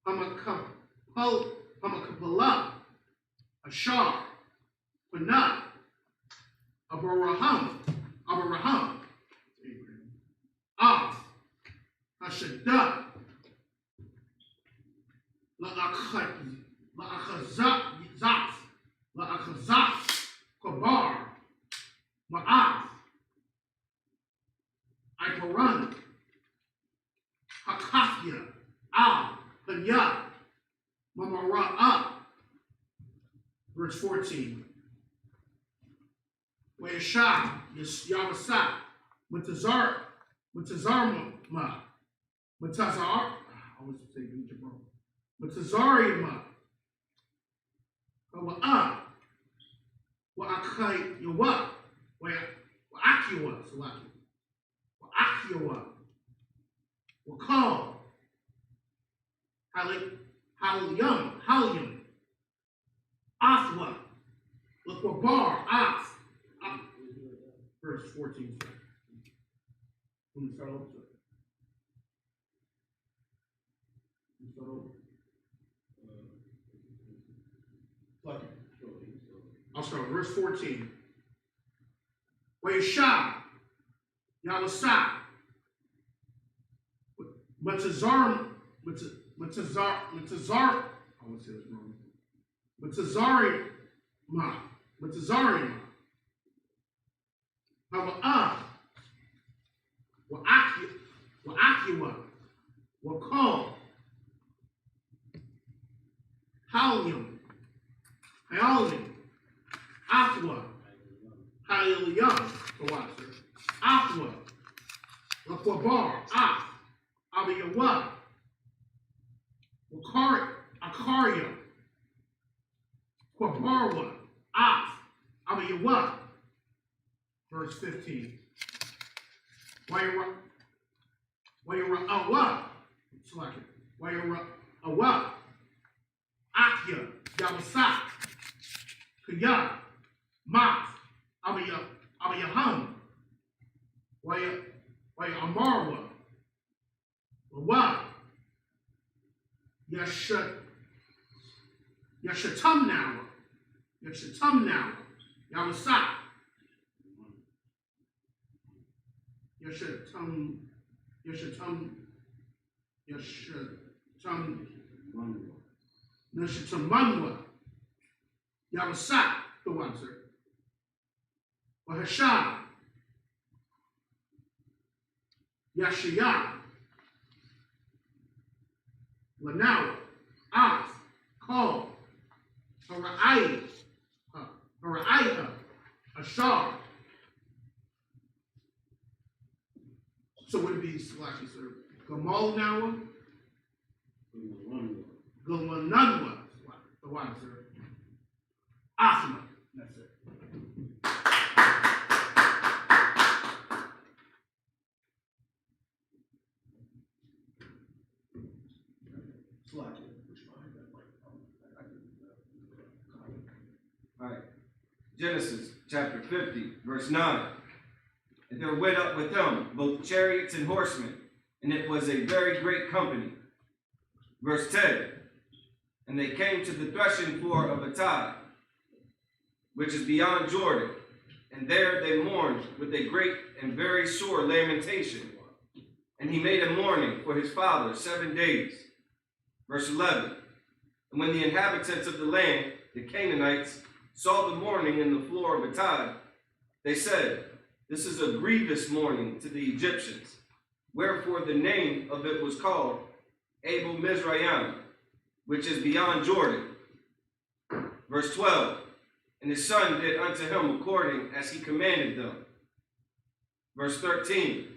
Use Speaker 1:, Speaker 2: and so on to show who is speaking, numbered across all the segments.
Speaker 1: Hamakapala, Ashar, Panah, Abaraham, Av, Hashadah, La'achazat, Kabar, Ma'av, Iparan, Hakafia, Al, Hanya, Mamara'ah. Verse 14. Wayashah, Yavasa, Matazarma, Matazar, I always say Egypt wrong. Matazarima, Wa'ah, Wa'akai Yawa, Wa'akiwa, Salaki, Wa'akiwa, Wa'kal, Halyum, Athwa, Lakwabar, Ath. Verse 14. Let me start over. I'll start with verse 14. Wayashah, Yawasa, Matazar, I want to say this wrong. Matazarima, Hava'ah, Wa'akiwa, Wa'kal, Halyum, Athwa, Halyum, Athwa, Lakwabar, Abiyawa, Akaria, Kwabarwa, Abiyawa. Verse 15. Wayara'awa, Akya, Yawasa, Kaya, Math, Abiyaham, Wayamarwa, Wa, Yashatumnawa, Yawasa, Yashatamanwa, Yawasa, the answer. Wahashah, Yashiyah, Lanawa, Af, Kal, Hara'aiha, Ashar. So would it be like you sir? Gamal Nawa? Galananwa, the one, sir. Asma, that's it.
Speaker 2: All right. Genesis chapter 50, verse 9. And there went up with him both chariots and horsemen, and it was a very great company. Verse 10. And they came to the threshing floor of Atad, which is beyond Jordan, and there they mourned with a great and very sore lamentation. And he made a mourning for his father 7 days. Verse 11. And when the inhabitants of the land, the Canaanites, saw the mourning in the floor of Atad, they said, this is a grievous mourning to the Egyptians. Wherefore the name of it was called Abel Mizraim, which is beyond Jordan. Verse 12. And his son did unto him according as he commanded them. Verse 13.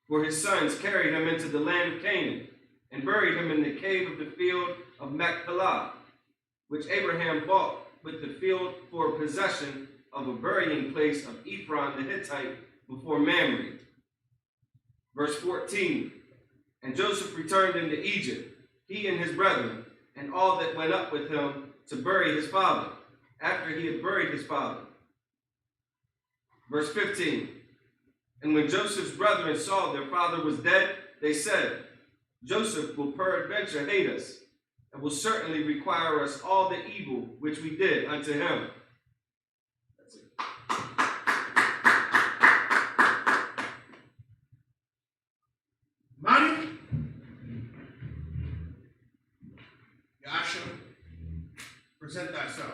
Speaker 2: For his sons carried him into the land of Canaan, and buried him in the cave of the field of Machpelah, which Abraham bought with the field for possession of a burying place of Ephron the Hittite before Mamre. Verse 14. And Joseph returned into Egypt, he and his brethren, and all that went up with him to bury his father, after he had buried his father. Verse 15. And when Joseph's brethren saw their father was dead, they said, Joseph will peradventure hate us, and will certainly require us all the evil which we did unto him. That's it.
Speaker 1: Money, Yasha, present thyself.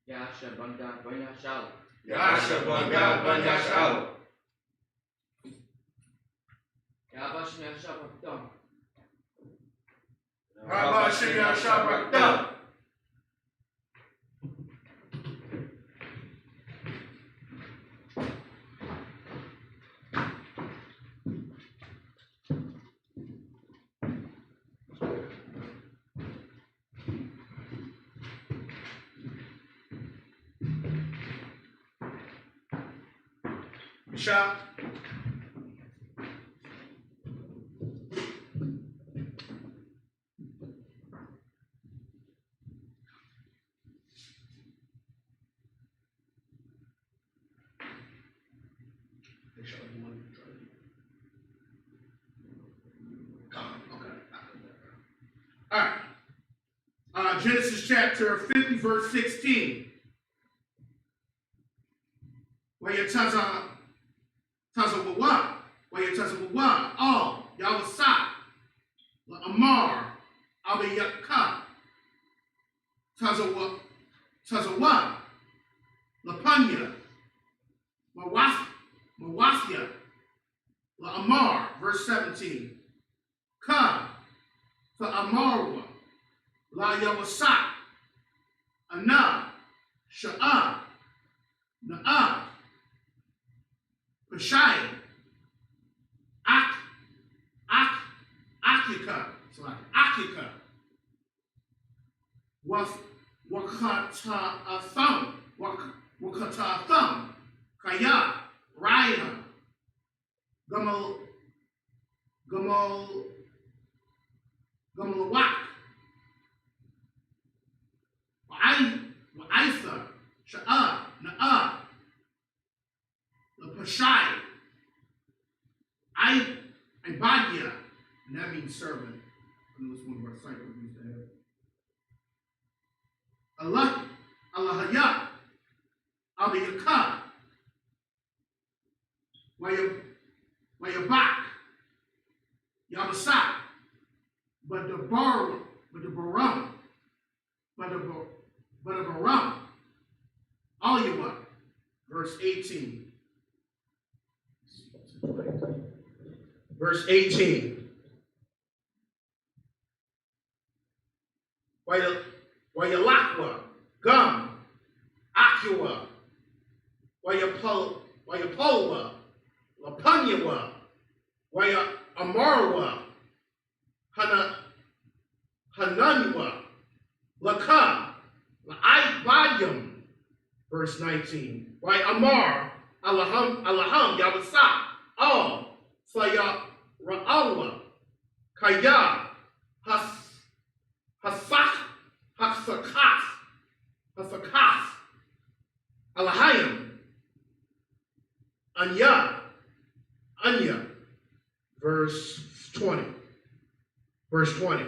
Speaker 3: Yasha Banga Banya Shao.
Speaker 2: Yasha Banga Banya Shao.
Speaker 3: Yabash Yasha Bakta.
Speaker 2: Rabba Shriya Shabrakta.
Speaker 1: Misha. All right. Genesis chapter 50, verse 16. Where your taza wawa, all Yawasa, La Amar, Abayaka, Tazawa, La Panya, Mawasya, La Amar, verse 17. Ka, for Amarwa, La Yawasa, Ana, Sha'a, Na'a, Pashai, Akika, so like Akika, Wakata Thumb, Kaya, Raya, Gamalawak, Wa'isa, Sha'a, Na'a, Pashai, Ibadia, and that means servant. I know it's one of our cycles we used to have. Allahaya, Abiyaka, Wayabak, Yabasa, but the Baram, Aliyawa, verse 18. Verse 18. Wayalakwa, Gum, Akua, Wayapolwa, Lapanyawa, Amarwa, Hananwa, Laka, La'aybayam, verse 19. Amar, Alaham, Yabasa, all. Saya Ra'awa, Kaya, Hasakas, Alahayim, Anya, verse 20. Verse 20.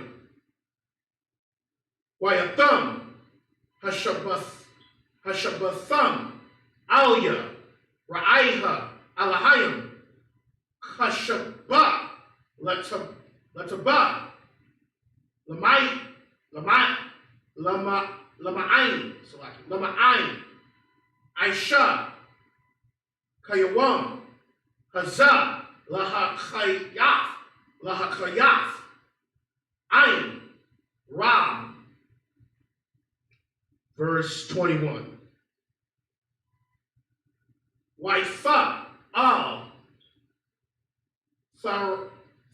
Speaker 1: Wayatham, Hashabatham, Alya, Ra'aiha, Alahayim, Kashaba, Lataba, Lama'ain, Aisha, Kayawam, Hazah, Lahakayaf, Ain, Ram. Verse 21. Waifa, Al,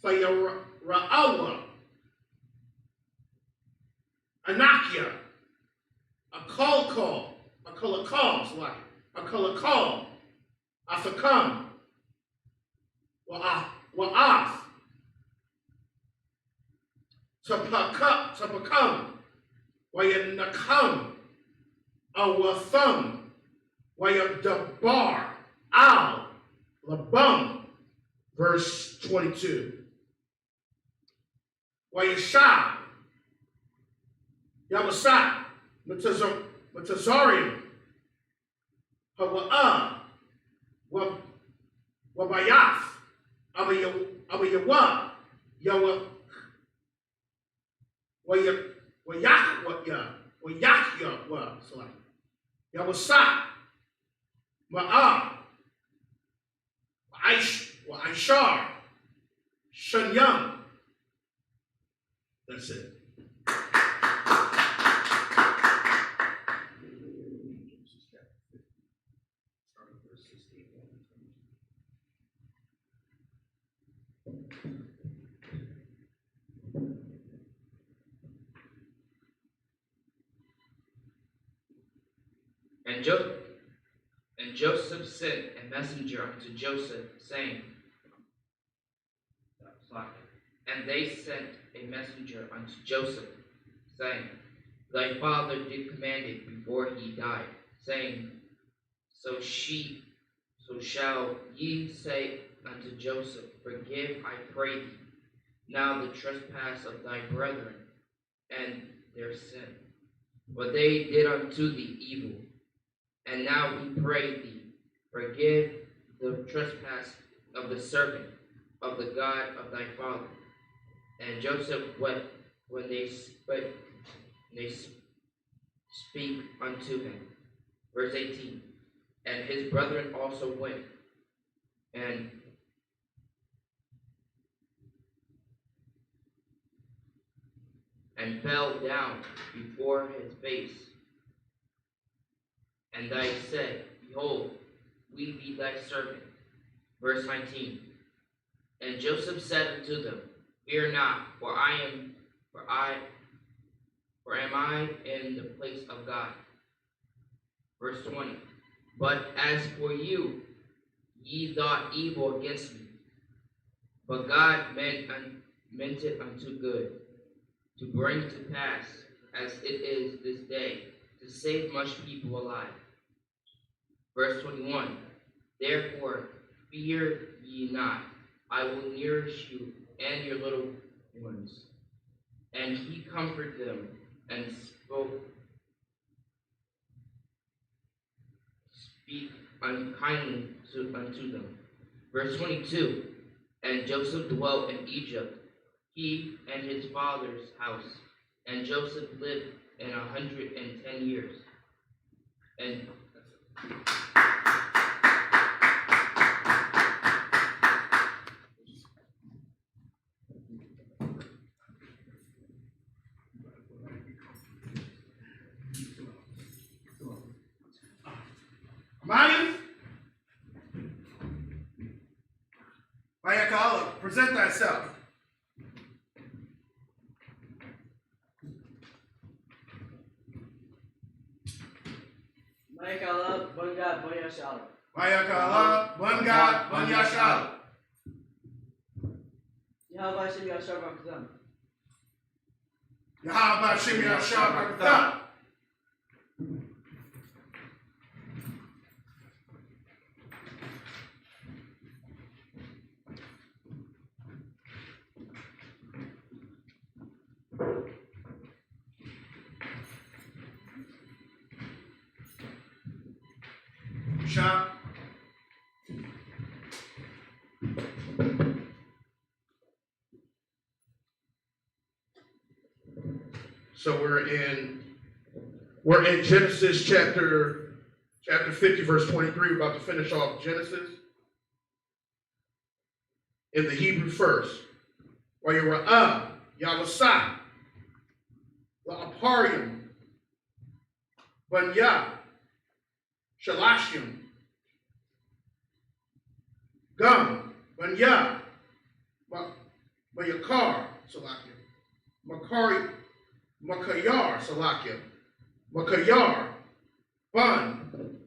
Speaker 1: Sayara'awa, Anakia, a call, Asakam, Wa'af, Tapakam, Wayanakam, Awatham, Wayadabar, Al, Labum, verse 22. Wayashah, Yawasa, Matazarium, Hawa'ah, Wabayath, Abayawa, Yawa, Wayakya, Yawasa, Ma'ah, Aishar, Shanyam. That's it.
Speaker 3: And Joseph sent a messenger unto Joseph, saying, and they sent a messenger unto Joseph, saying, thy father did command it before he died, saying, so shall ye say unto Joseph, forgive, I pray thee, now the trespass of thy brethren and their sin. For they did unto thee evil. And now we pray thee, forgive the trespass of the servant of the God of thy father. And Joseph wept when they speak unto him. Verse 18. And his brethren also went and fell down before his face. And they said, behold, we be thy servant. Verse 19. And Joseph said unto them, fear not, for am I in the place of God. Verse 20. But as for you, ye thought evil against me, but God meant it unto good, to bring to pass, as it is this day, to save much people alive. Verse 21, therefore fear ye not, I will nourish you and your little ones. And he comforted them and speak unkindly unto them. Verse 22, and Joseph dwelt in Egypt, he and his father's house, and Joseph lived 110 years. And
Speaker 1: Mayakala, present thyself.
Speaker 4: Mayakala, one God, one Yashal.
Speaker 1: Mayakala, one God, one Yashal.
Speaker 4: Yahweh Shem Yashal Rakazam.
Speaker 1: Yahweh Shem Yashal Rakazam. Shah. So we're in Genesis chapter 50, verse 23. We're about to finish off Genesis. In the Hebrew first. Wayara'ah, Yawasa, La'aparium, Banya, Shalashim, Gum, Banya, Mayakar, Salakia, Makari, Makayar, Salakia, Makayar, Bun,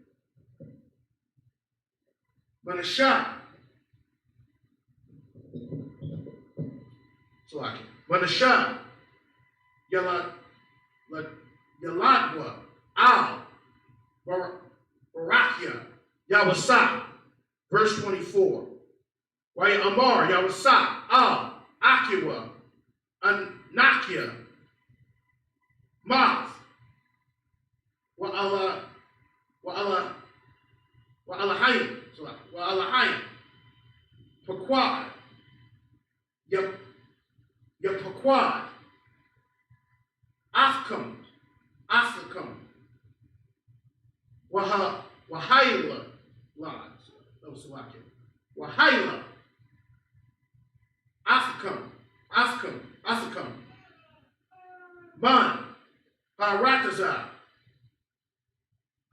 Speaker 1: Manashah, Salakia, Manashah, Yaladwa, Al, Barakia, Yawasa. Verse 24. Why Amar, Yawasa, Al, Akiwa, Anakia, Maz, Wa'ala, Wa'alahayim, Paquad, Paquad, Afkam, Wahayla, Wahayla, Afkam, Man, Harataza,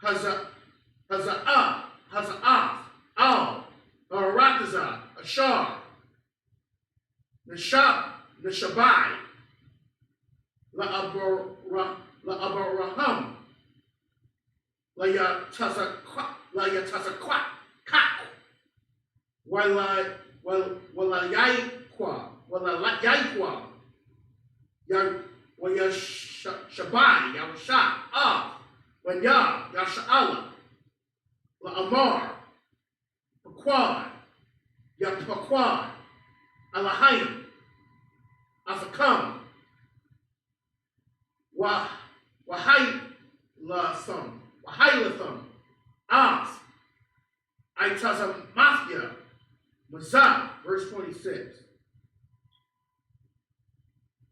Speaker 1: Haza'af, Al, Harataza, Ashar, Nishabai, La'abaraham, Layatasakwa, Kak, Walayaiqua, Wayashabai, Yawasha, Av, Wanya, Yasha'ala, La'amar, Paquad, Yapaquad, Alahayim, Afakam, Wahaylatham, Af, Itazamathia, Mazah, verse 26.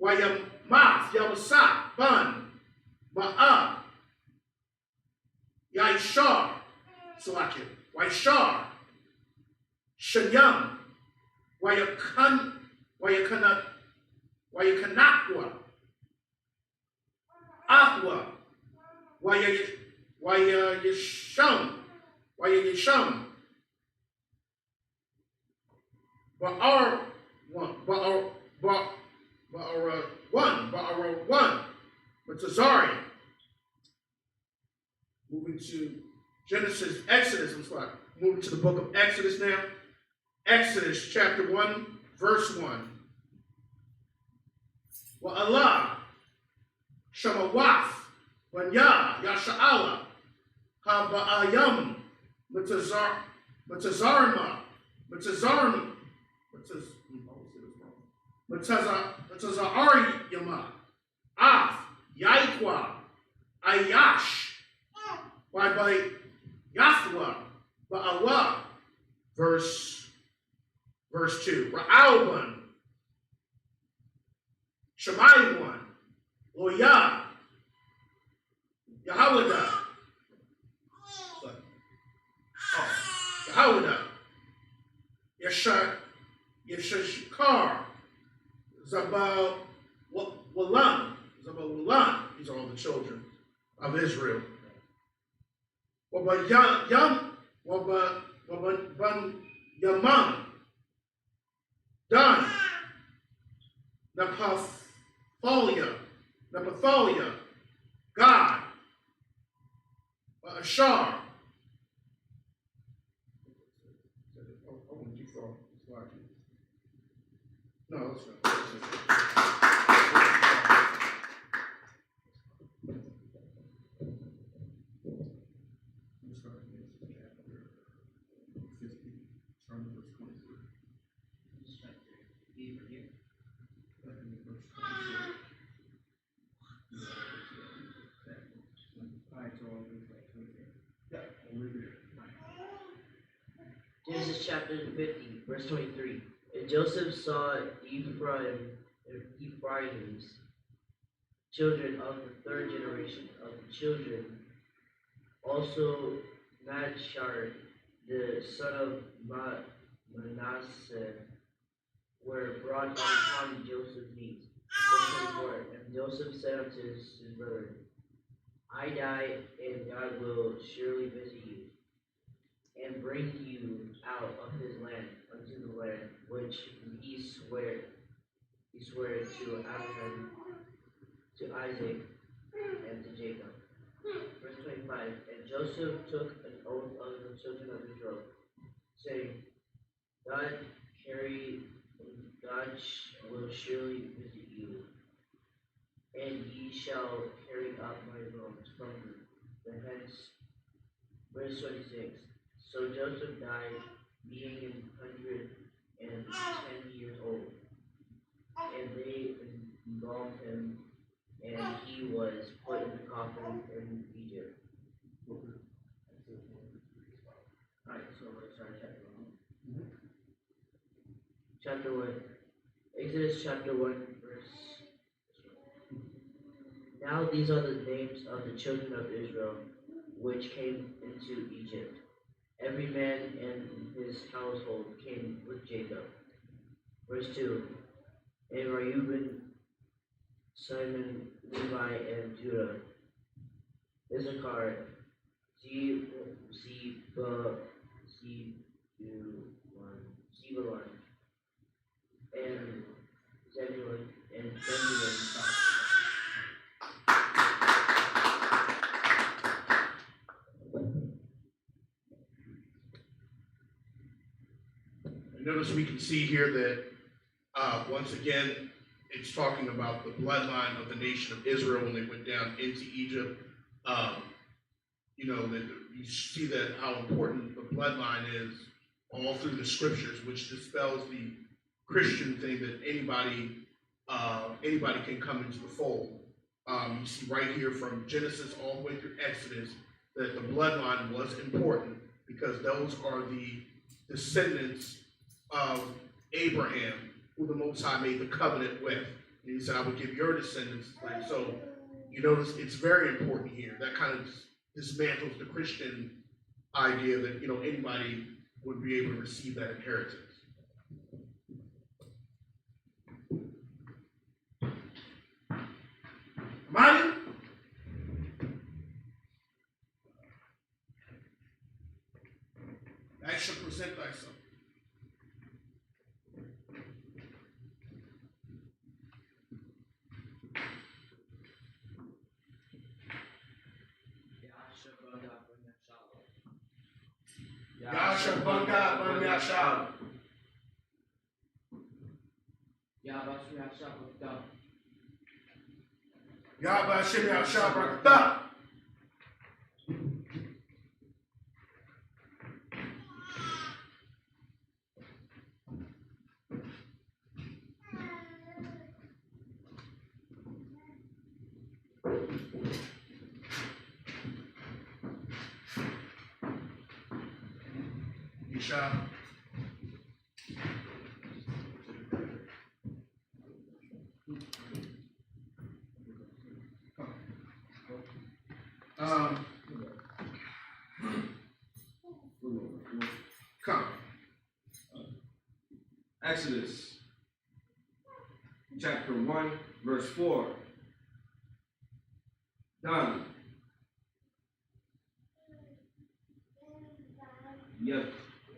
Speaker 1: Wayamath, Yawasa, Bun, Ma'ab, Yaishar, Salakim, Waishar, Shanyam, Wayakanakwa, Aqua, Wayayisham, Ba'ar one, Batazari. Moving to Exodus, moving to the book of Exodus now. Exodus chapter 1, verse 1. Wa Allah, Shamawaf, Wanya, Yasha'ala, Haba'ayam, Matazarma, Matazariyama, Af, Yaikwa, Ayash, by Yathwa, Ba'awa, verse 2. Ra'alban, Shemaiwan, Loya, Yahawada, Yeshashikar, Zabawalan, these are all the children of Israel. Yaman, Dan, Napathalia, God, Ashar. No, that's not.
Speaker 4: Genesis chapter 50, verse 23. And Joseph saw Ephraim's children of the third generation of the children, also Machar, the son of Manasseh, were brought upon Joseph's knees. Verse 24. And Joseph said unto his brethren, I die, and God will surely visit you, and bring you out of his land unto the land which he sware to Abraham, to Isaac, and to Jacob. Verse 25. And Joseph took an oath of the children of Israel, saying, God will surely visit you, and ye shall carry up out my bones from the heads. Verse 26. So Joseph died, being 110 years old, and they embalmed him, and he was put in the coffin in Egypt. Alright, so let's start chapter 1. Chapter 1. Exodus chapter 1, verse. Now these are the names of the children of Israel, which came into Egypt. Every man in his household came with Jacob. Verse 2. And Reuben, Simon, Levi, and Judah, Issachar, Zebulun, and Zebulun, and Benjamin.
Speaker 1: Notice we can see here that once again, it's talking about the bloodline of the nation of Israel when they went down into Egypt. That you see that how important the bloodline is all through the scriptures, which dispels the Christian thing that anybody can come into the fold. You see right here from Genesis all the way through Exodus that the bloodline was important because those are the descendants of Abraham, who the Most High made the covenant with. And he said, I will give your descendants. And so you notice it's very important here. That kind of dismantles the Christian idea that anybody would be able to receive that inheritance. Money? Thou shalt present thyself. Yasha Banga Banyasha. Yabashim Yasha Brakta. Isha. Come.
Speaker 2: Exodus chapter 1, verse 4. Done.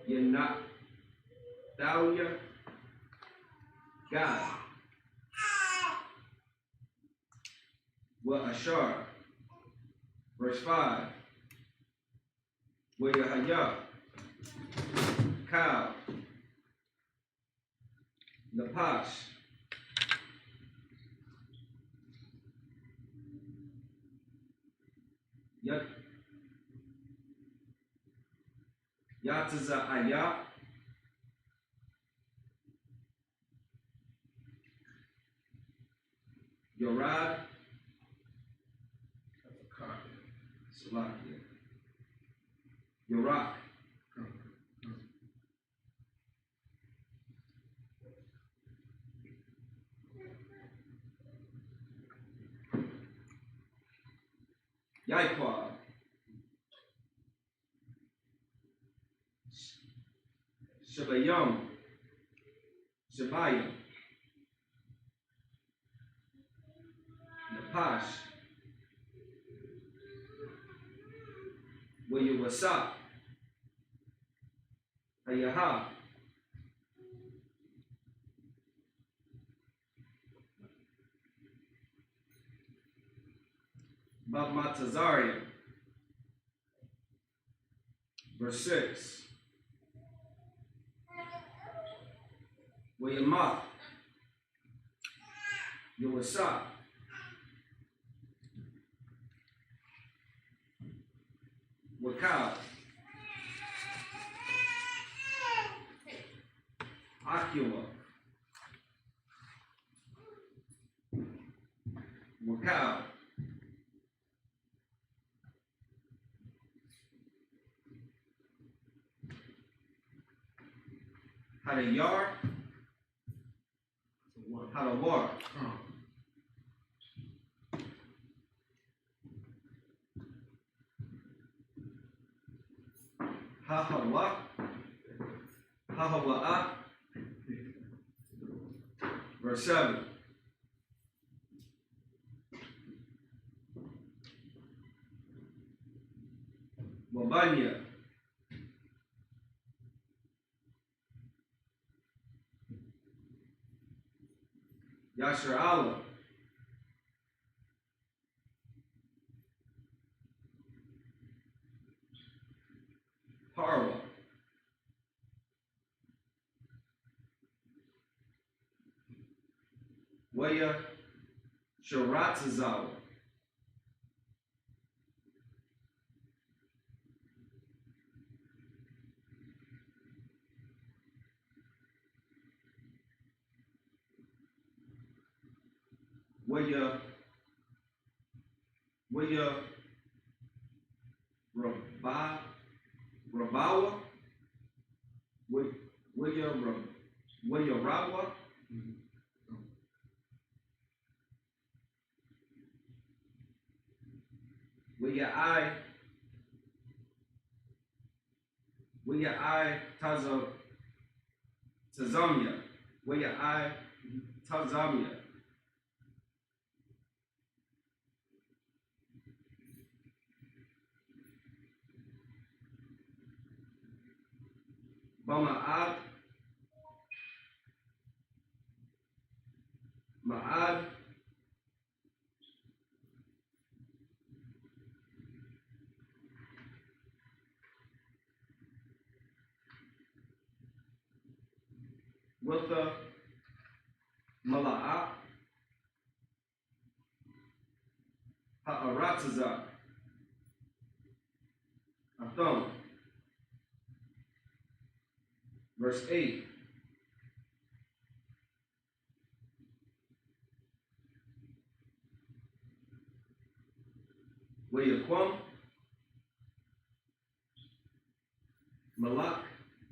Speaker 2: You're not Thalia, God. Wa Ashar, verse 5. Wa Yahya, cow. Napash, Yataza Ayah, Yorad, Salakia, Yorak, Yaikwa, Shabayam, Shabayam, Napash, Wayuwasa, Ayaha, Babmatazarian, verse 6. Wayamath, Yawasa, Wakal. Akula. Wakal. Hadayar. Hadawar. Hahawa. Hahawa'a. Verse 7. Wabanya. Yasher Allah. Parwa. Waya Sharatzazawa. Waya Rabawa. Waya Rawa. Waya I Tazamya. Waya I Tazamya. Ma'ad. Wiltha. Mala'a. Ha'aratazah. Athon. Verse 8. Wayaquam. Malak.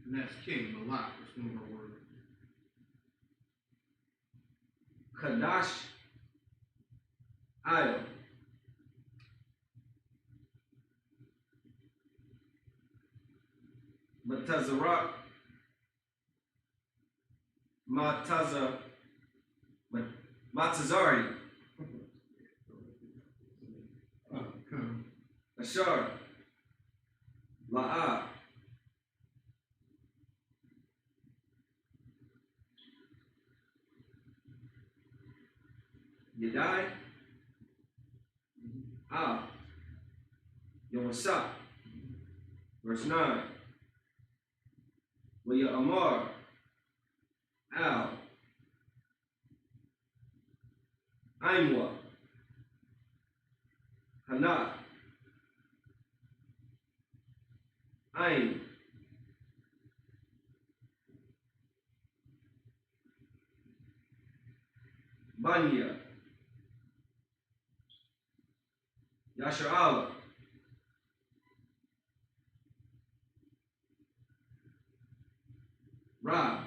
Speaker 1: And that's king, Malak, that's one of our words.
Speaker 2: Kadash. Ayel. Matazarak. Matazari. Ashar. La'a. Yadai. Yawasa. Verse 9. Waya Amar. Al. Aimwa. Hanat. Ain. Banya. Yasher Allah. Rab.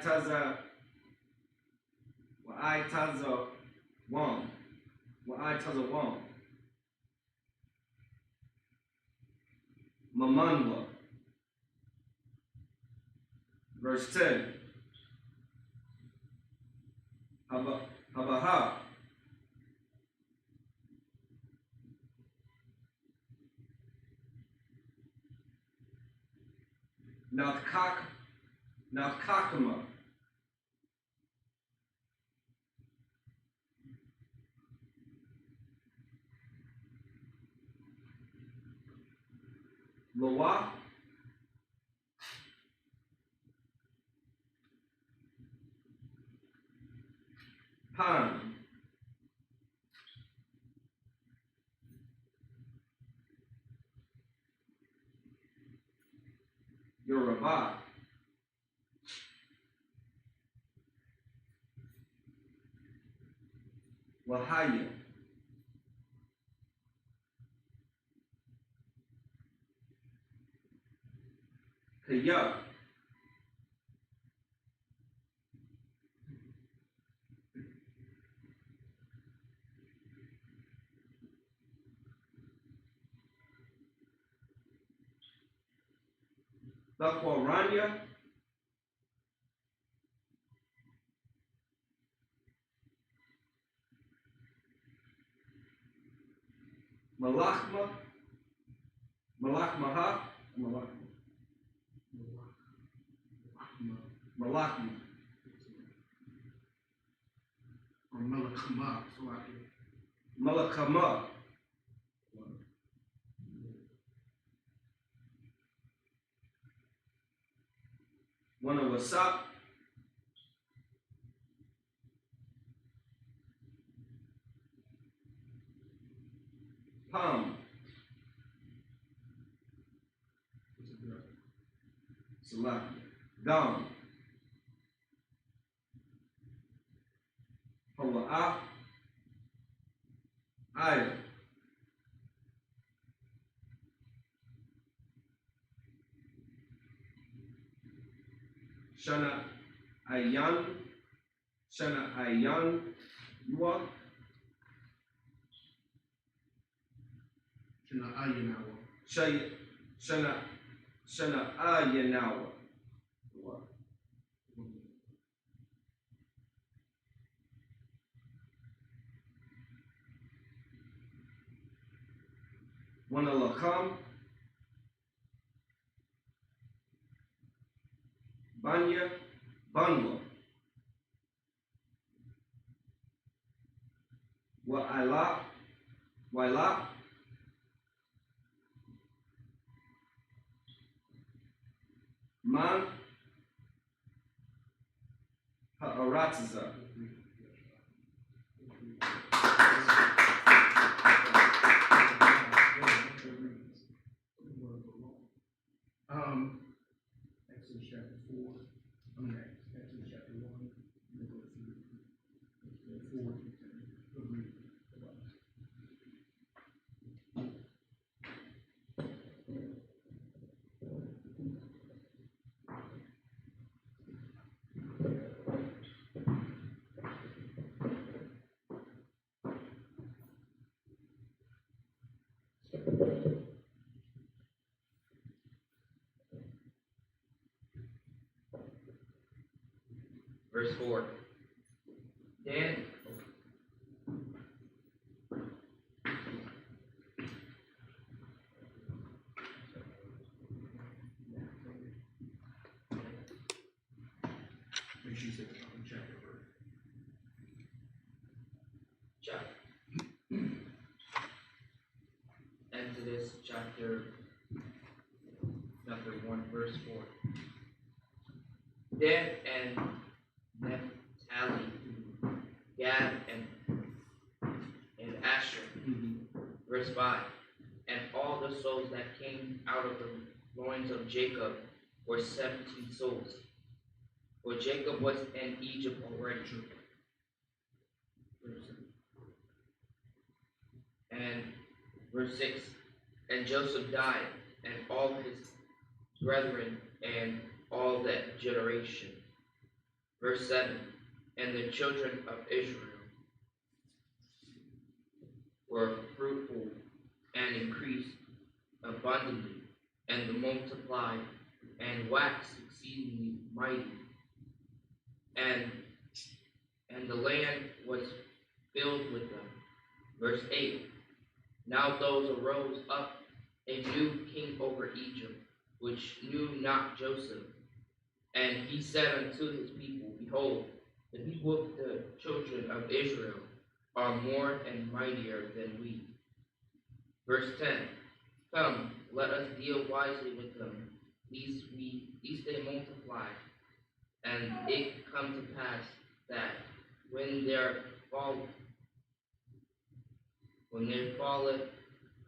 Speaker 2: Taza Wam. Mamanwa. Verse 10. Habaha. Nafkakama. Loa. Ham, Yoruba, Wahaya, Kaya, Bakwaranya, Malakma, Malakmaha, Malakma,
Speaker 1: Or Melachama, so I can.
Speaker 2: Malakama, Wanawasap, Pam, Salaki, Gam, Hawa'a, Aya, Shana Ayan, Shana Ayan, Yua,
Speaker 1: Shana Ayanawa.
Speaker 2: Shana Ayanawa, Wanalakam, Banya, Banwa, Waila, Man, Ha'aratza,
Speaker 1: Exodus chapter 4. Exodus chapter 1. And then go through 4 to 10. Go read.
Speaker 3: Verse 4. Then
Speaker 1: Make sure you say the chapter verse.
Speaker 3: Exodus chapter 1, verse 4. Dan and Naphtali, Gad and Asher. Verse 5. And all the souls that came out of the loins of Jacob were 17 souls. For Jacob was in Egypt already. And verse 6. And Joseph died, and all his brethren, and all that generation. Verse 7. And the children of Israel were fruitful and increased abundantly, and multiplied and waxed exceedingly mighty. And the land was filled with them. Verse 8. Now those arose up a new king over Egypt, which knew not Joseph. And he said unto his people, Behold, the people of the children of Israel are more and mightier than we. Verse 10. Come, let us deal wisely with them, lest they multiply. And it come to pass that when their fall when there falleth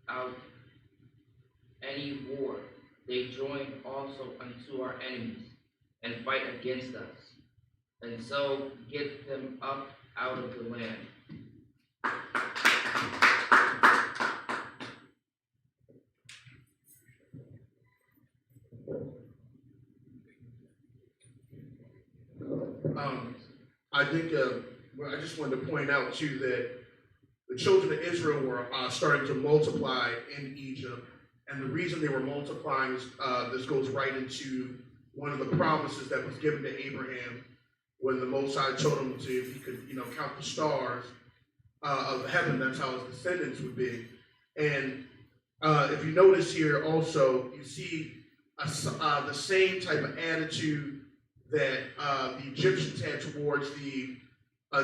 Speaker 3: out any war, they join also unto our enemies, and fight against us, and so get them up out of the land.
Speaker 1: I think I just wanted to point out too that the children of Israel were starting to multiply in Egypt, and the reason they were multiplying is this goes right into one of the promises that was given to Abraham when the Most High told him to, if he could, count the stars of heaven, that's how his descendants would be. And if you notice here also, you see the same type of attitude that the Egyptians had towards the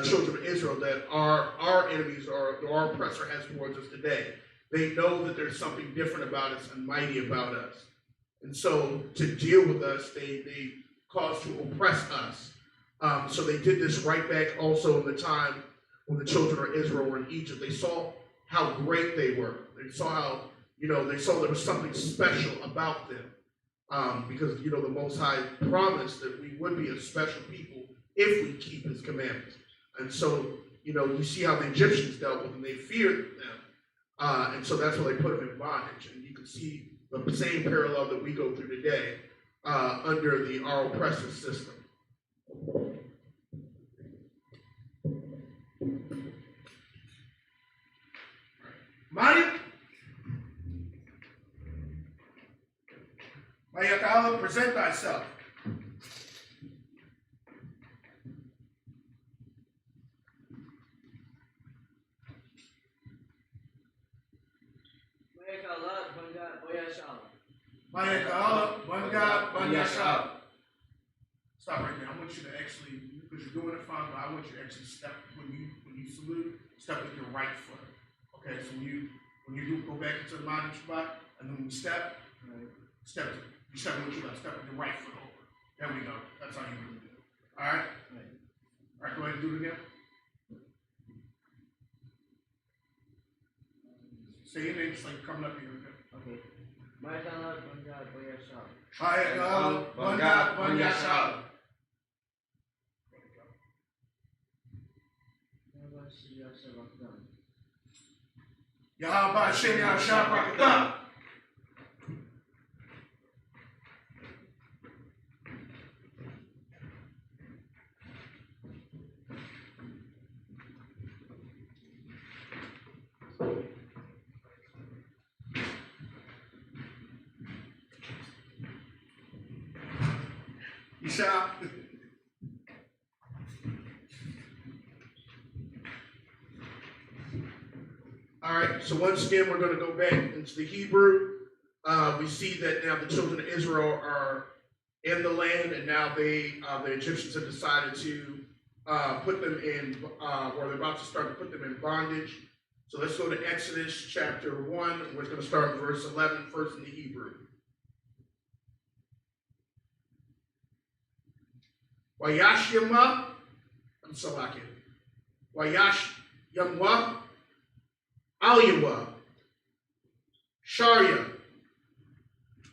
Speaker 1: children of Israel that our enemies or our oppressor has towards us today. They know that there's something different about us and mighty about us. And so to deal with us, they cause to oppress us. So they did this right back also in the time when the children of Israel were in Egypt. They saw how great they were. They saw how, they saw there was something special about them. Because, the Most High promised that we would be a special people if we keep his commandments. And so, you see how the Egyptians dealt with them. They feared them. And so that's why they put them in bondage. And you can see the same parallel that we go through today under our oppressive system. Maya? Maya Ka'ala, present thyself. Maya Ka'ala, Banga, Banga Shah. Stop right there. I want you to actually, because you're doing it fine, but I want you to actually step, when you salute, step with your right foot. Okay, so when you do go back into the modern spot, and then when you step, step with your left, step with your right foot over. There we go. That's how you do it. All right? All right, go ahead and do it again. Say your name just like you're coming up here.
Speaker 4: Okay. Maitala Banga Boyasha.
Speaker 1: Maya Banga Banga Shah. Yahaba Shem Yahshua Barakatah. Isha. All right, so once again, we're going to go back into the Hebrew. We see that now the children of Israel are in the land, and now the Egyptians have decided to put them in, or they're about to start to put them in bondage. So let's go to Exodus chapter 1. We're going to start with verse 11 first in the Hebrew. Wayash Yamwa, I'm Salakia. Wayash Yamwa, Aliyawa, Sharia,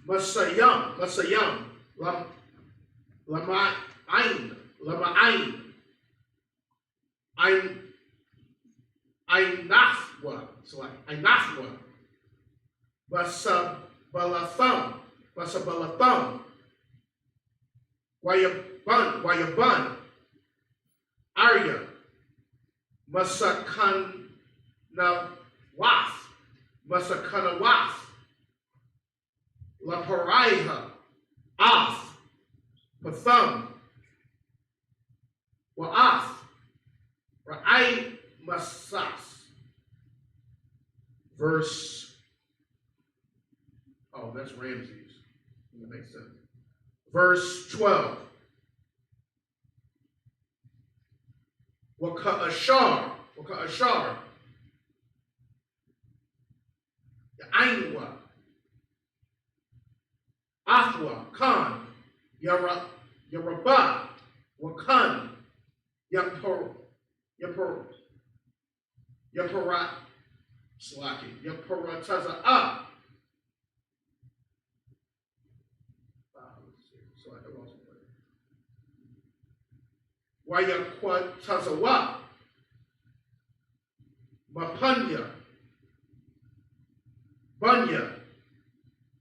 Speaker 1: Masayam, Lama'ain, Ainafwa, Basabalatham, Wayaban, Arya, Masakanawath, Laparaiha, Af, Patham, Wa'af, Ra'ai Masas. Verse, that's Ramses. That makes sense. Verse 12. Waka'ashar, Ainwa, Athwa, Khan, Yarabah, Wakan, Yapar, Yapara, Salaki, Yaparataza up. So I lost my word. Wayakwatazawa, Mapunya, Bunya,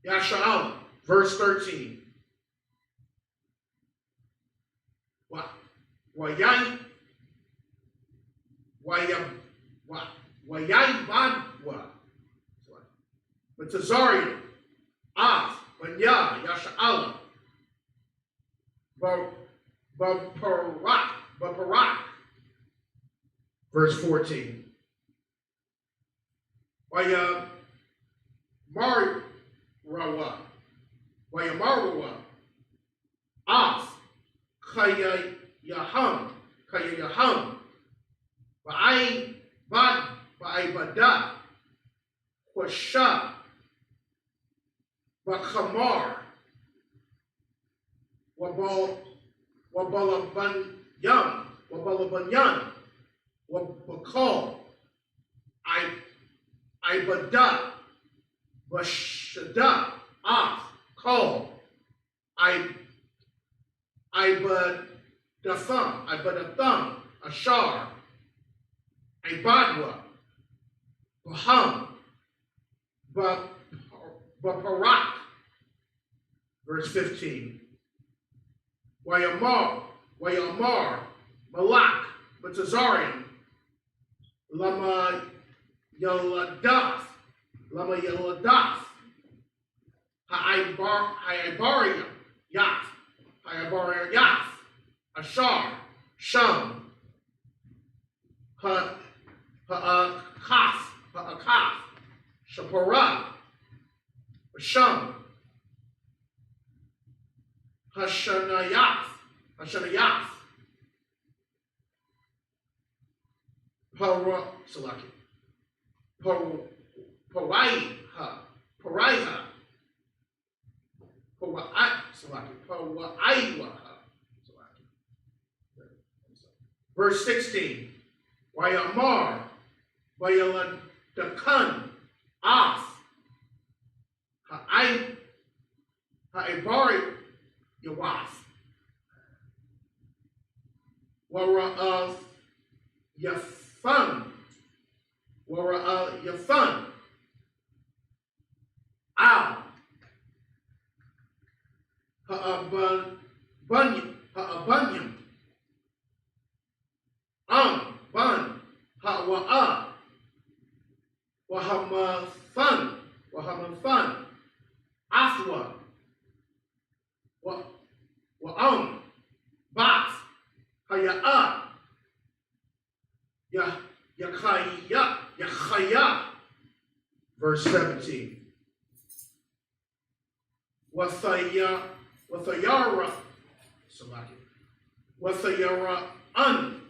Speaker 1: Yasha'ala, verse 13. Wayai Badwa, Batazarian, Af, Banya, Yasha'ala, Baparak, verse 14. Wayamarawa, Af, Kayayaham, Ba'ibada, Washa, Bakamar, Wabalabanyan, Wabakal, Ibada, Bashada, Af, Kal, Ibadatham, Ashar, Ibadwa, Baham, Baparak, verse 15. Wayamar, Malak, Batazarian, Lama Yaladath, Ha'ibariya, Yath, Ashar, Sham, Ha'akaf, Shapara, Sham, Hashanayath, verse 16. Wayamar, Wayaladakan, Af, Ha'ibari, Yawath, Wara'ath, Yafan, Al, Ha'abanyam, Ban, Hawa'a, Wahamathan, Athwa, Bath, Haya'a, Yachaya, verse 17. Wathayara, An,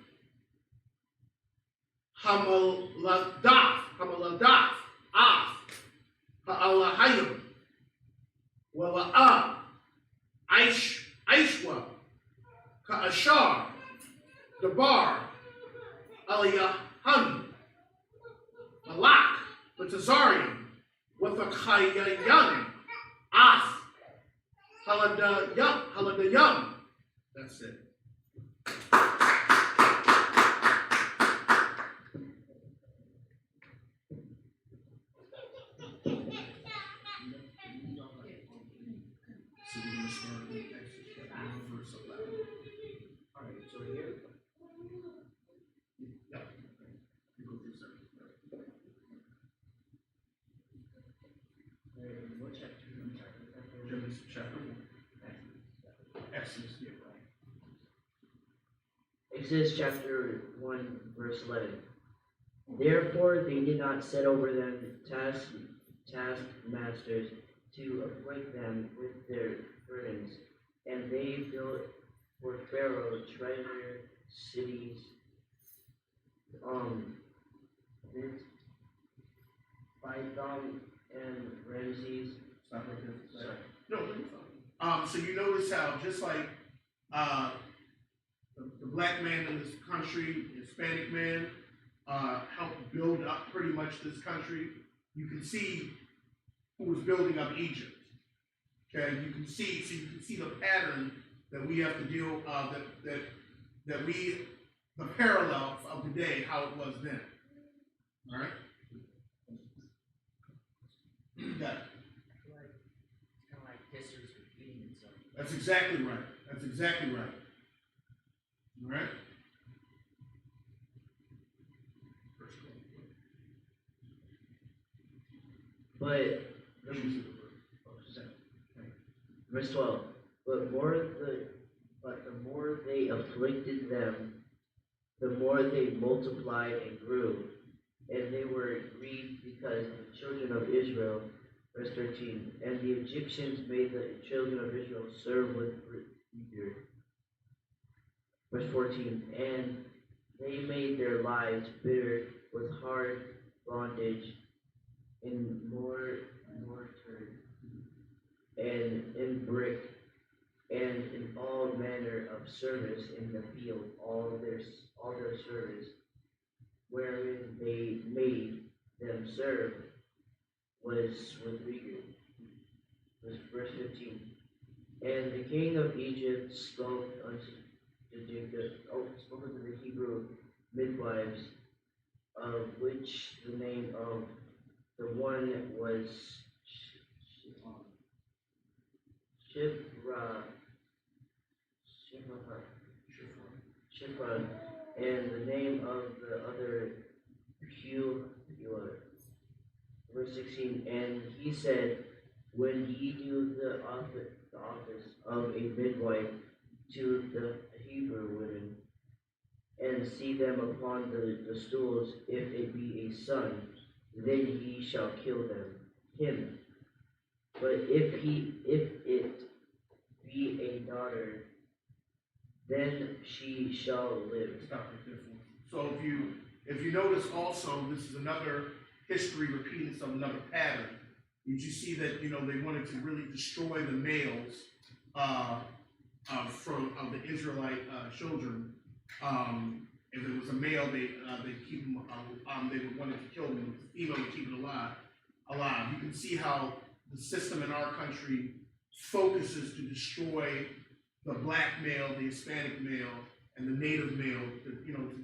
Speaker 1: Hamaladath, Af, Ha'alahayim, Wala'a, Aishwa, Ka'ashar, Dabar, Aliyahan, Malak, Batazarian, Wathachayayan, Af, Haladayam. That's it. So we're going to start with Exodus chapter 1, verse 11. All right, so here. Yeah, okay. You go through seven.
Speaker 4: What chapter? I'm sorry.
Speaker 1: Genesis chapter 1. Exodus, yeah, right.
Speaker 4: Exodus chapter 1, verse 11. Therefore they did not set over them taskmasters to afflict them with their burdens, and they built for Pharaoh treasure cities, Pithom and Ramses.
Speaker 1: Stop right there.
Speaker 4: Sorry.
Speaker 1: No, no, you're fine. So you notice how just like the black man in this country, Hispanic man, helped build up pretty much this country. You can see who was building up Egypt. Okay, you can see the pattern that we have to deal the parallel of today, how it was then. All right. Yeah.
Speaker 4: It's kind of like history's repeating itself.
Speaker 1: That's exactly right. That's exactly right. All right.
Speaker 4: But verse 12. But the more they afflicted them, the more they multiplied and grew, and they were grieved because the children of Israel. Verse 13. And the Egyptians made the children of Israel serve with rigor. Verse 14. And they made their lives bitter with hard bondage in mortar and in brick and in all manner of service in the field, all their service wherein they made them serve was with rigor. Verse 15. And the king of Egypt spoke unto the Hebrew midwives, of which the name of the one was Shipra, and the name of the other Pua. Verse 16. And he said, when ye do the office of a midwife to the Hebrew women, and see them upon the stools, if it be a son, then ye shall kill him. But if it be a daughter, then she shall live.
Speaker 1: Stop right there for me. So if you notice also, this is another history repeating some another pattern. Did you see that they wanted to really destroy the males of the Israelite children? If it was a male, they keep him. They would wanted to kill him. Female would keep it alive. You can see how the system in our country focuses to destroy the black male, the Hispanic male, and the native male. To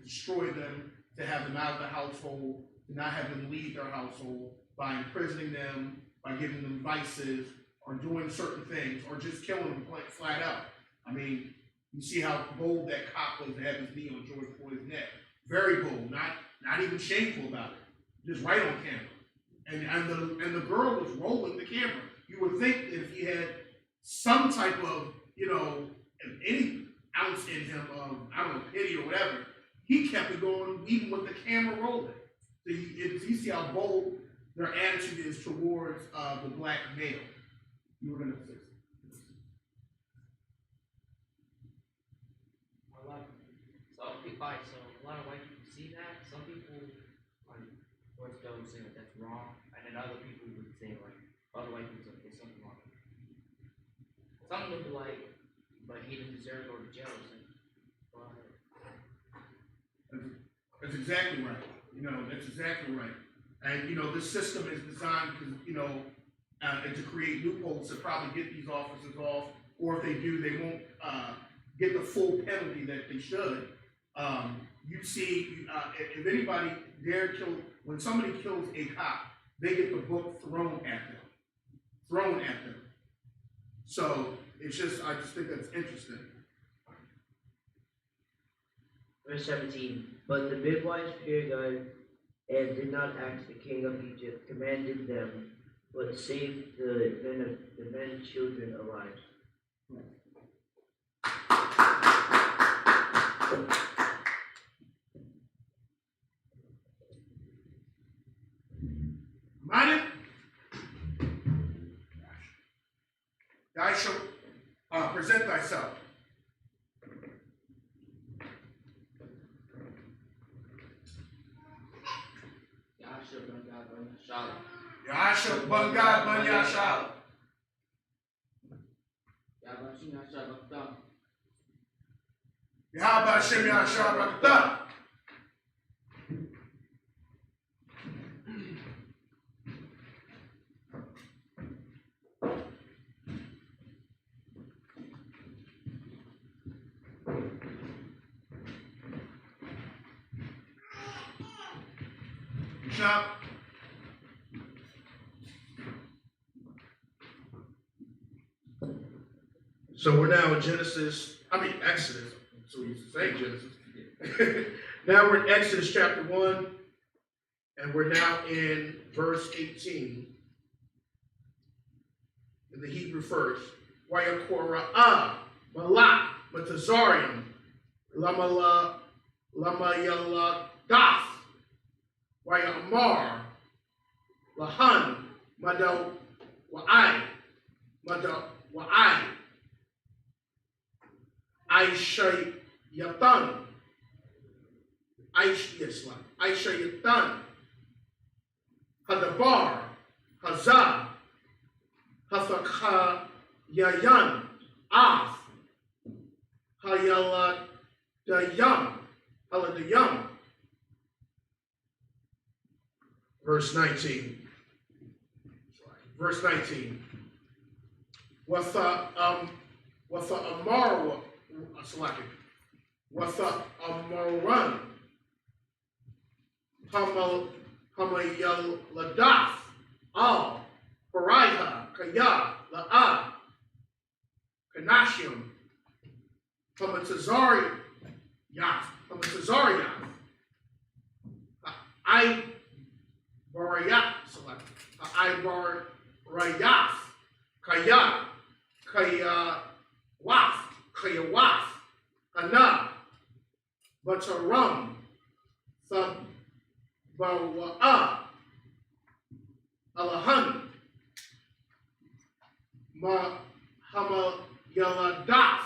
Speaker 1: destroy them, to have them out of the household, to not have them leave their household, by imprisoning them, by giving them vices, or doing certain things, or just killing them flat out. I mean, you see how bold that cop was to have his knee on George Floyd's neck. Very bold, not even shameful about it, just right on camera. And the girl was rolling the camera. You would think that if he had some type of, any ounce in him of, pity or whatever, he kept it going even with the camera rolling. So you see how bold their attitude is towards the black male. You were going to say something.
Speaker 3: So a lot of white people see that. Some people would say that that's wrong, and then other people would say other white people say there's something wrong. Some would be like, but he didn't deserve to go to jail.
Speaker 1: That's exactly right. That's exactly right. And this system is designed and to create loopholes to probably get these officers off, or if they do, they won't get the full penalty that they should. You see, if anybody dare kill, when somebody kills a cop, they get the book thrown at them. So I just think that's interesting.
Speaker 4: Verse 17. But the midwives feared God and did not ask the king of Egypt, commanded them, but saved the men children alive.
Speaker 1: Mind it? Thou shalt present thyself. Isupk Bmore Sabbath. Sabbath. Chop. So we're now in Exodus. So we used to say Genesis. Now we're in Exodus chapter 1, and we're now in verse 18. In the Hebrew first. Wayakora'ah, Malak, Matazarium, Lama Yaladath, Wayamar, Lahan, Mado Wa'ai, Aisha Yatan, Aisha Yatan, Hadabar, Hazah, Hafakha Yayan, Af, Hayaladayam, verse 19. Verse 19. Watha Amarwa, Watha Amaran, Hamayaladath, Al, Paraiha, Kaya, La'ah, Kanashim, Hamatazariah, I Barayat, I Barayat, Kaya Waf, Ana, Bataram, Bawa'a, Alahan, Hamayaladaf,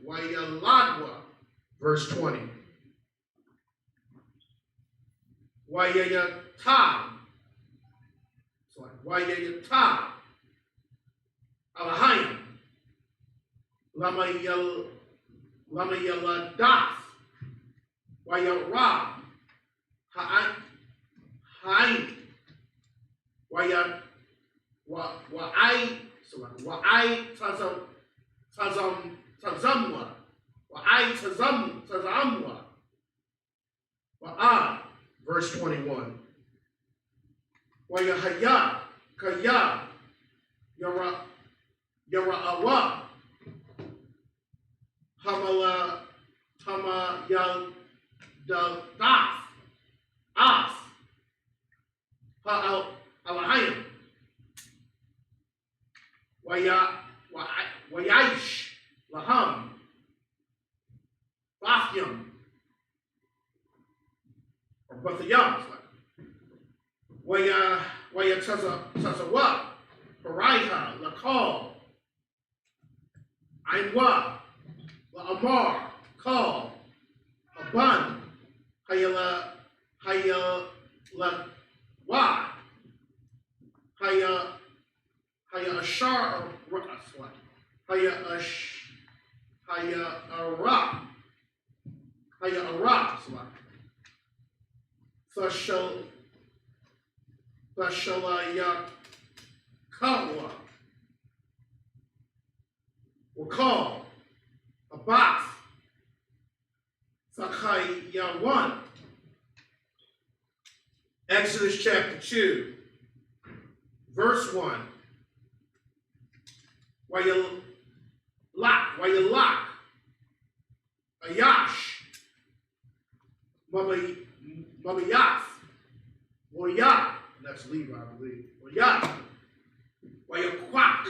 Speaker 1: Wayaladwa, verse 20. Wayayatam, Alahayim, Lamayaladaf, Wayarab, Ha'ain, Tazamwa, Wa'ad, verse 21. Wayahaya, Kaya, Yara'awa, Hamayaldaf, Af, Alahayim, Wayash, Laham, Bathyam, or Bathayam, Wayatazawa, Paraiha, Lakal, Ainwa, La'amar, Kal, Aban, Hayalawa, Ashar, Fashalayakawa, Wakal, Abath, Sakayawan. Exodus chapter 2, verse 1. Wayalak, Ayash, Mabayaf, Waya, that's Levi, I believe. Waya, Wayakwak,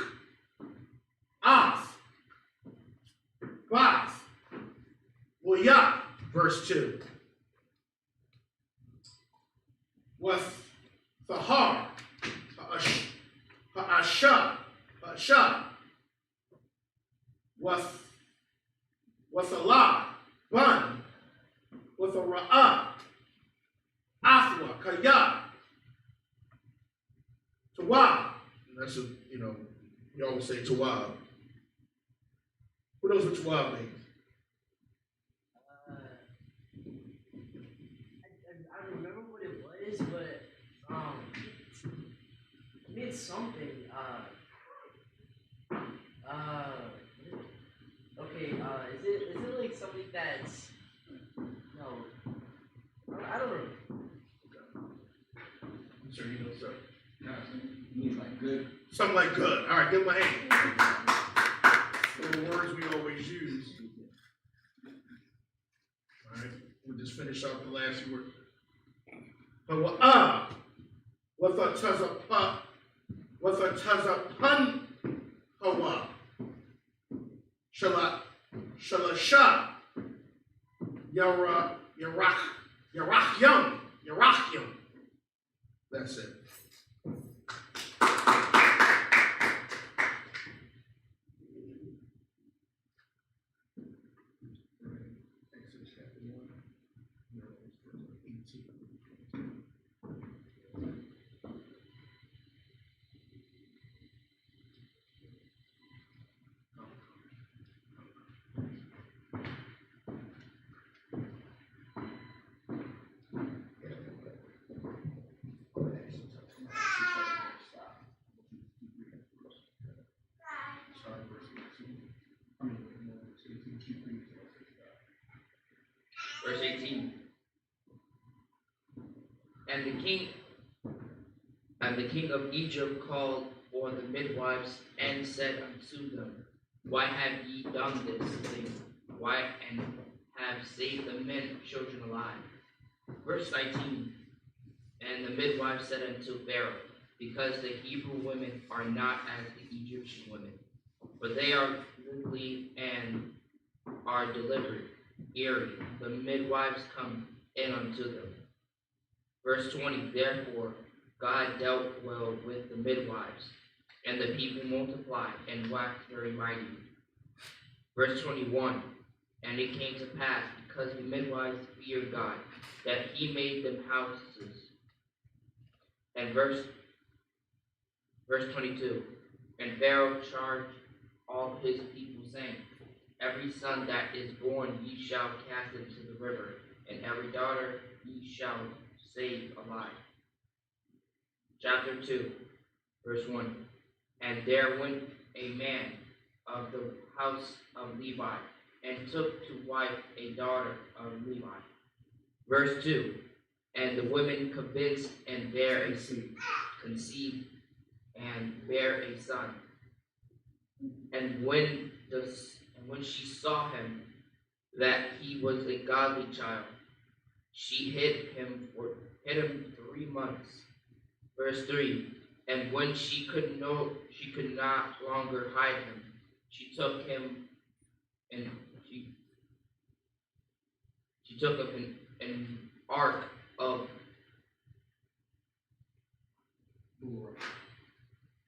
Speaker 1: Af, Bath, Waya, verse 2. With Thahar, Ha'asha, with a la, bun, with a ra'ah, athwa, kaya, tawab. That's you always say tawab. Who knows what tawab means?
Speaker 4: I remember what it was, but it means something. Okay. Is it like something that's
Speaker 2: Good.
Speaker 1: Something like good. All right, give him a hand. The words we always use. All right, we'll just finish off the last few words. What's a taza pun? Hawa. Shalasha. Yarachyum. That's it. Exodus chapter 1. Verse 18.
Speaker 3: Verse 18. And the king of Egypt called for the midwives and said unto them, Why have ye done this thing? Why and have saved the men and children alive? Verse 19. And the midwives said unto Pharaoh, Because the Hebrew women are not as the Egyptian women, for they are goodly and are delivered. Eerie, the midwives come in unto them. Verse 20, therefore God dealt well with the midwives, and the people multiplied and waxed very mighty. Verse 21, and it came to pass, because the midwives feared God, that he made them houses. And verse 22, and Pharaoh charged all his people, saying, Every son that is born ye shall cast into the river, and every daughter ye shall save alive. Chapter 2, verse 1. And there went a man of the house of Levi, and took to wife a daughter of Levi. Verse 2. And the women conceived and bare a son. And when she saw him, that he was a godly child, she hid him 3 months. Verse 3. And when she could not longer hide him, she took him and she took up an ark of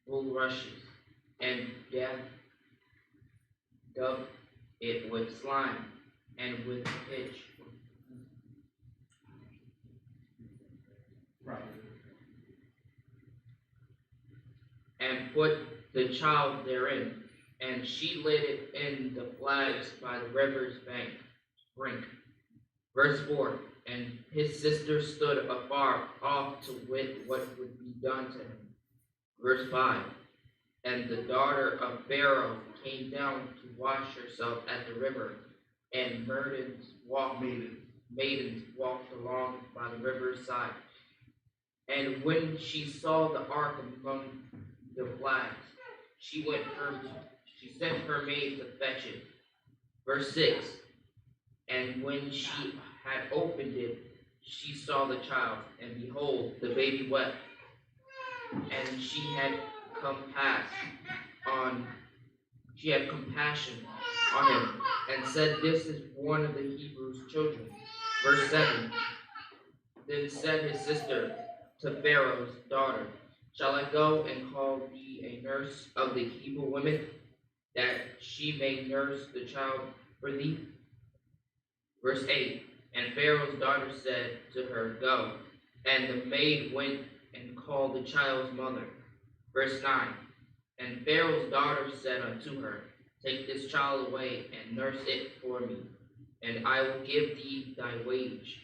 Speaker 3: bulrushes and dabbed it with slime and with pitch. And put the child therein, and she laid it in the flags by the river's brink. Verse 4, and his sister stood afar off to wit what would be done to him. Verse 5, and the daughter of Pharaoh came down to wash herself at the river, and maidens walked along by the river's side. And when she saw the ark among the flags, she sent her maid to fetch it. Verse 6, and when she had opened it, she saw the child, and behold, the baby wept. And she had compassion on him, and said, This is one of the Hebrews' children. Verse 7, then said his sister to Pharaoh's daughter, Shall I go and call thee a nurse of the Hebrew women, that she may nurse the child for thee? Verse 8, and Pharaoh's daughter said to her, Go. And the maid went and called the child's mother. Verse 9, and Pharaoh's daughter said unto her, Take this child away and nurse it for me, and I will give thee thy wage.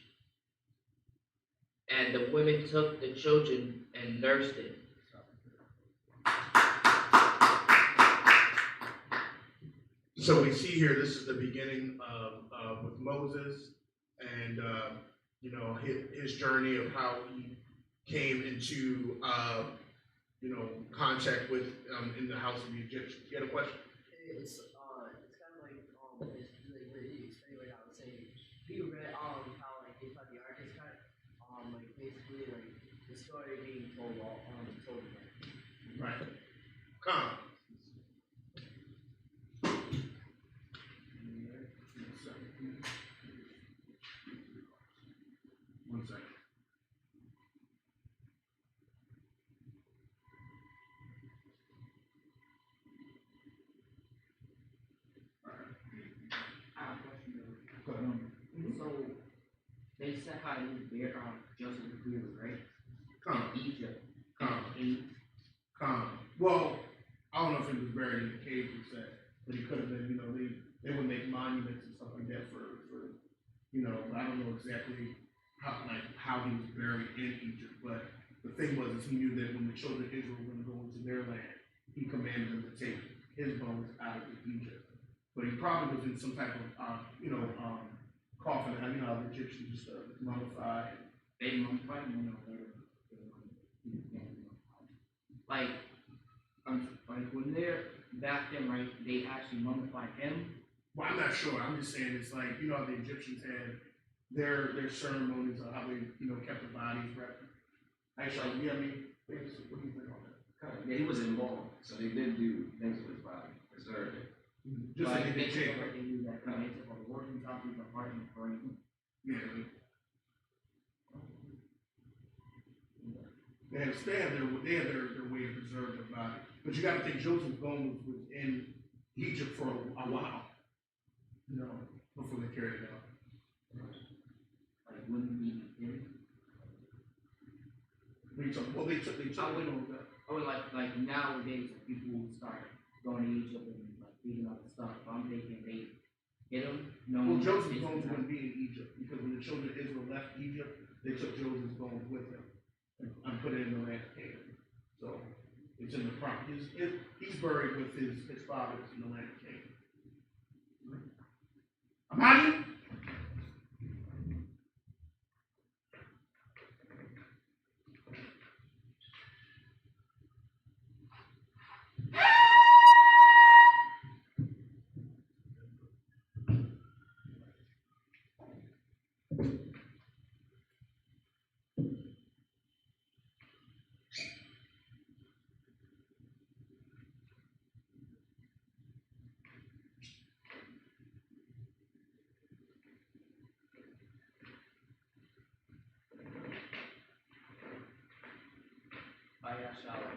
Speaker 3: And the women took the children and nursed it.
Speaker 1: So we see here, this is the beginning with Moses and, his journey of how he came into contact with in the house of the Egyptians. You had a question?
Speaker 4: It's kind of like it's like what he explained right now. Saying he read how like they thought the ark is cut. Like basically like the story being told told again.
Speaker 1: Right. Come. One second.
Speaker 3: I have a question though.
Speaker 1: Go ahead.
Speaker 3: So they said how he was there, Joseph was there, right?
Speaker 1: Come.
Speaker 3: In Egypt.
Speaker 1: Come.
Speaker 3: He,
Speaker 1: Come. Well, I don't know if he was buried in the cave per se, but he could have been. They would make monuments and stuff like that for but I don't know exactly how he was buried in Egypt. But the thing was, is he knew that when the children of Israel were going to go into their land, he commanded them to take his bones out of Egypt. But he probably was in some type of coffin. How the Egyptians used to mummify.
Speaker 3: they mummified him, like when they're back then, right? They actually mummified him.
Speaker 1: Well, I'm not sure. I'm just saying it's like, how the Egyptians had their ceremonies of how they, kept the bodies wrapped. Actually, what do you think on that?
Speaker 2: He was involved, so they did do things with his body, preserved it.
Speaker 1: Just like they did
Speaker 3: basically
Speaker 1: Jacob.
Speaker 3: what they do that they took all the workings out of the heart and the brain.
Speaker 1: Yeah. They had their way to preserve their body. But you got to think Joseph's bone was in Egypt for a while, before they carried it out.
Speaker 3: Like wouldn't be in.
Speaker 1: Well, they took
Speaker 3: I would-
Speaker 1: over that.
Speaker 3: I would like nowadays people would start going to Egypt and like digging up the stuff. I'm thinking they hit him. No
Speaker 1: Well,
Speaker 3: one
Speaker 1: Joseph's
Speaker 3: is-
Speaker 1: bones wouldn't be in Egypt because when the children of Israel left Egypt, they took Joseph's bones with them and put it in the land of Canaan. So it's in the property. He's buried with his fathers in the land of Canaan. Amani?
Speaker 3: Ayashala.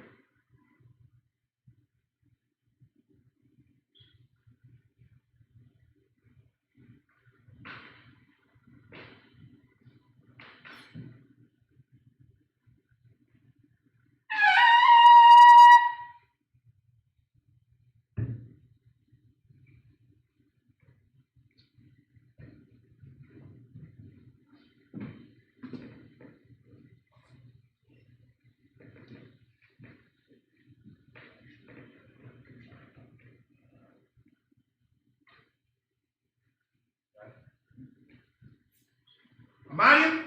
Speaker 1: Amani?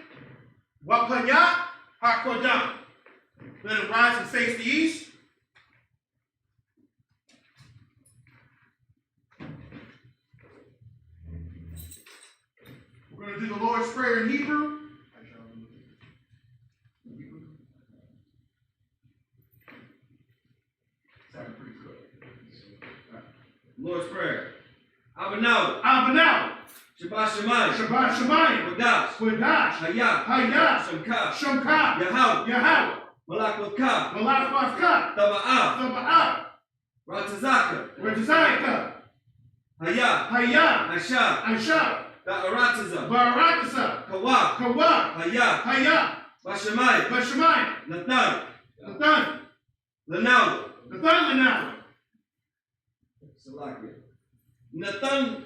Speaker 1: Wapanya? Hakodan. Let it rise and face the east. We're going to do the Lord's Prayer in Hebrew. Sounded pretty good.
Speaker 2: Lord's Prayer. Abanaw,
Speaker 1: Abanaw.
Speaker 2: Shabbat Shemayim,
Speaker 1: Shabbat Shemayim.
Speaker 2: Kodash,
Speaker 1: Kodash.
Speaker 2: Hayah,
Speaker 1: Hayah.
Speaker 2: Shemka,
Speaker 1: Shemka.
Speaker 2: Yahweh,
Speaker 1: Yahweh.
Speaker 2: Malach Lavka,
Speaker 1: Malach Mavka.
Speaker 2: Taba'ah,
Speaker 1: Taba'ah.
Speaker 2: Ratazaka,
Speaker 1: Retazayaka.
Speaker 2: Hayah,
Speaker 1: Hayah.
Speaker 2: Aisha,
Speaker 1: Aisha.
Speaker 2: Da'aratiza,
Speaker 1: Barakasa.
Speaker 2: Kawa,
Speaker 1: Kawa.
Speaker 2: Hayah,
Speaker 1: Hayah.
Speaker 2: Bashemayim,
Speaker 1: Bashemayim.
Speaker 2: Nathan,
Speaker 1: Nathan.
Speaker 2: Lanaw,
Speaker 1: Nathan Lanaw.
Speaker 2: Salakia, Nathan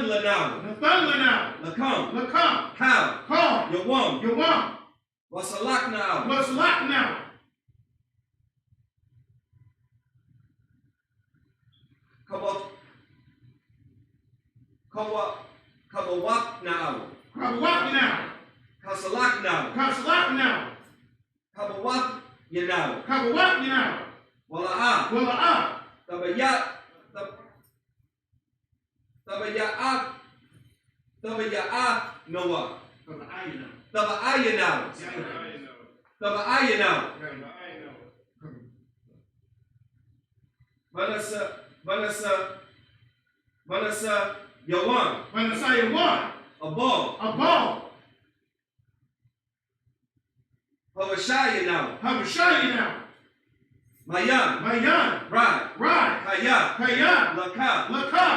Speaker 2: Lanaw,
Speaker 1: Nathan Lanaw.
Speaker 2: Lakam,
Speaker 1: Lakam.
Speaker 2: Kal,
Speaker 1: Kal.
Speaker 2: Yawam,
Speaker 1: Yawam.
Speaker 2: Wasalakna'aw,
Speaker 1: Maslak now.
Speaker 2: Kabawakna'aw,
Speaker 1: Kabawak now.
Speaker 2: Kasalakna'aw,
Speaker 1: Kaslak now.
Speaker 2: Kabawak Yanawa.
Speaker 1: Kabawak Yanawa.
Speaker 2: Wala'a.
Speaker 1: Wala'a.
Speaker 2: Tabaya'at. Noah. Taba'ayanawa. Taba'ayanawa. Banasa Yawan.
Speaker 1: Manasaya one.
Speaker 2: Abal.
Speaker 1: Abal.
Speaker 2: Habashayanawa.
Speaker 1: Habashaya now.
Speaker 2: Mayan.
Speaker 1: Mayan.
Speaker 2: Rai.
Speaker 1: Rai.
Speaker 2: Kaya.
Speaker 1: Kaya.
Speaker 2: Laka.
Speaker 1: Laka.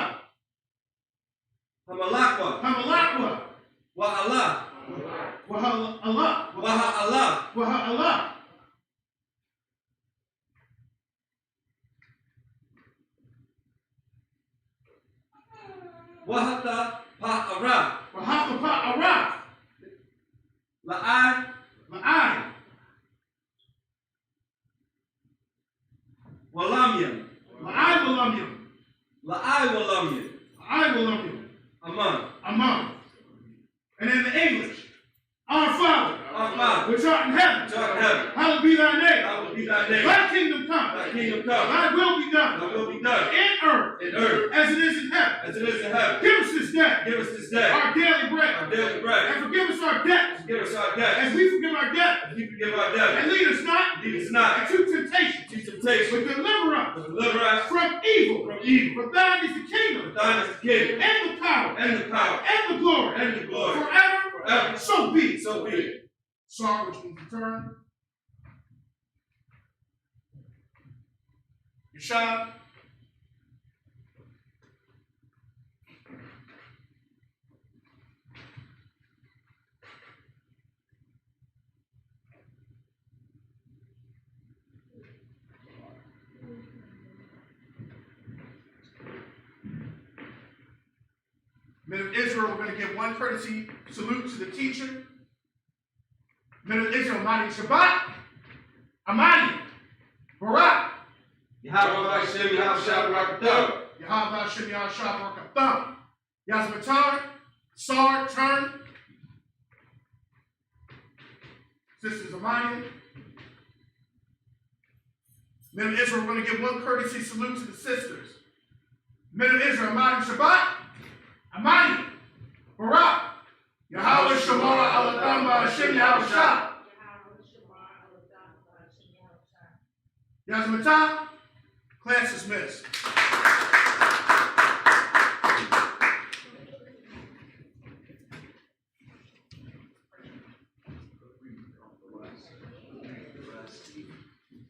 Speaker 2: Hamalakwa.
Speaker 1: Hamalakwa.
Speaker 2: Wa'ala.
Speaker 1: Waha'Allah.
Speaker 2: Waha'ala.
Speaker 1: Waha'Allah.
Speaker 2: Wahata Pa'ara.
Speaker 1: Waha'Pa Arah.
Speaker 2: La'ai.
Speaker 1: Ma'ai.
Speaker 2: Walamyam.
Speaker 1: Ma'ai Walamyam.
Speaker 2: La'ai Walamyam.
Speaker 1: Ma'ai Walamyam.
Speaker 2: Aman.
Speaker 1: Among. And in the English, our Father,
Speaker 2: Our Father,
Speaker 1: which art in heaven,
Speaker 2: which art in heaven,
Speaker 1: hallowed be thy name.
Speaker 2: hallowed be thy name.
Speaker 1: Thy kingdom come.
Speaker 2: Thy kingdom come.
Speaker 1: Thy will be done.
Speaker 2: Thy will be done
Speaker 1: In earth
Speaker 2: in earth
Speaker 1: as it is in heaven.
Speaker 2: as it is in heaven.
Speaker 1: Give us this day
Speaker 2: Give us this day
Speaker 1: our daily bread.
Speaker 2: our daily bread.
Speaker 1: And forgive us our debts
Speaker 2: Forgive us our debts
Speaker 1: as we forgive our debtors.
Speaker 2: as we forgive our
Speaker 1: And
Speaker 2: debtors.
Speaker 1: lead us not
Speaker 2: Lead us not
Speaker 1: into temptation,
Speaker 2: into temptation,
Speaker 1: but deliver us
Speaker 2: but deliver us
Speaker 1: from evil.
Speaker 2: from evil.
Speaker 1: For thine is the kingdom,
Speaker 2: For thine is the kingdom,
Speaker 1: and the power,
Speaker 2: and the power,
Speaker 1: and the glory,
Speaker 2: and the glory,
Speaker 1: forever.
Speaker 2: forever.
Speaker 1: So be it.
Speaker 2: So be it.
Speaker 1: Psalm which means return. Yeshua. Men of Israel, we're going to give one courtesy salute to the teacher. Men of Israel, Amadi Shabbat, Amadi, Barak,
Speaker 2: Yahweh Hashem, Yahweh Shabbat,
Speaker 1: Yahweh Hashem, Yahweh Shabbat, Yazmatar, Sar, Turn, Sisters Amadi. Men of Israel, we're going to give one courtesy salute to the sisters. Men of Israel, Amadi Shabbat, Amadi, Barak, Yahweh Shemar Alatham Hashem Yahweh Shah. Yazmatah, class dismissed.